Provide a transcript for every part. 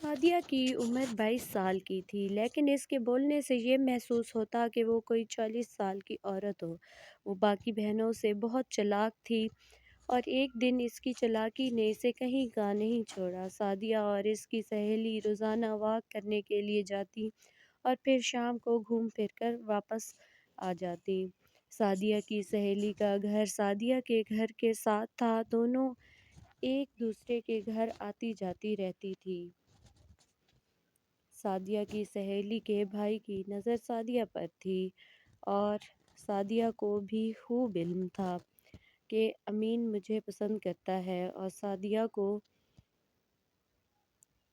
سعدیہ کی عمر 22 سال کی تھی، لیکن اس کے بولنے سے یہ محسوس ہوتا کہ وہ کوئی 40 سال کی عورت ہو۔ وہ باقی بہنوں سے بہت چالاک تھی اور ایک دن اس کی چالاکی نے اسے کہیں کا نہیں چھوڑا۔ سعدیہ اور اس کی سہیلی روزانہ واک کرنے کے لیے جاتی اور پھر شام کو گھوم پھر کر واپس آ جاتی۔ سعدیہ کی سہیلی کا گھر سعدیہ کے گھر کے ساتھ تھا، دونوں ایک دوسرے کے گھر آتی جاتی رہتی تھی۔ سعدیہ کی سہیلی کے بھائی کی نظر سعدیہ پر تھی اور سعدیہ کو بھی خوب علم تھا کہ امین مجھے پسند کرتا ہے، اور سعدیہ کو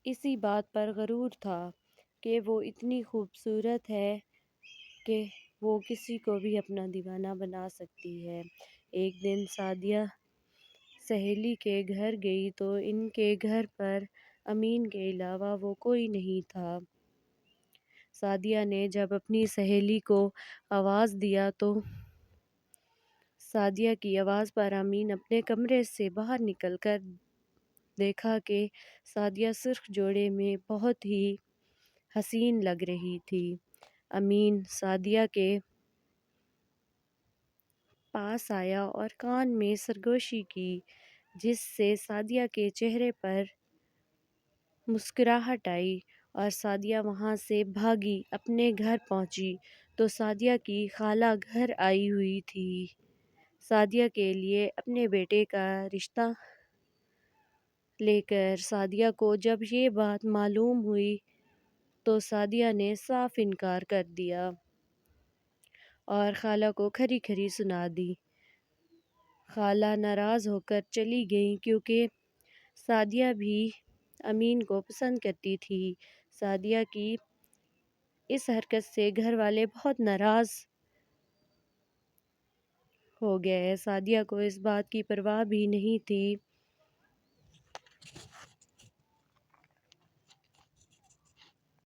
اسی بات پر غرور تھا کہ وہ اتنی خوبصورت ہے کہ وہ کسی کو بھی اپنا دیوانہ بنا سکتی ہے۔ ایک دن سعدیہ سہیلی کے گھر گئی تو ان کے گھر پر امین کے علاوہ وہ کوئی نہیں تھا۔ سعدیہ نے جب اپنی سہیلی کو آواز دیا تو سعدیہ کی آواز پر امین اپنے کمرے سے باہر نکل کر دیکھا کہ سعدیہ سرخ جوڑے میں بہت ہی حسین لگ رہی تھی۔ امین سعدیہ کے پاس آیا اور کان میں سرگوشی کی، جس سے سعدیہ کے چہرے پر مسکراہٹ آئی اور سعدیہ وہاں سے بھاگی اپنے گھر پہنچی تو سعدیہ کی خالہ گھر آئی ہوئی تھی۔ سعدیہ کے لیے اپنے بیٹے کا رشتہ لے کر سعدیہ کو جب یہ بات معلوم ہوئی تو سعدیہ نے صاف انکار کر دیا اور خالہ کو کھری کھری سنا دی۔ خالہ ناراض ہو کر چلی گئیں کیونکہ سعدیہ بھی امین کو پسند کرتی تھی۔ سعدیہ کی اس حرکت سے گھر والے بہت ناراض ہو گئے۔ سعدیہ کو اس بات کی پرواہ بھی نہیں تھی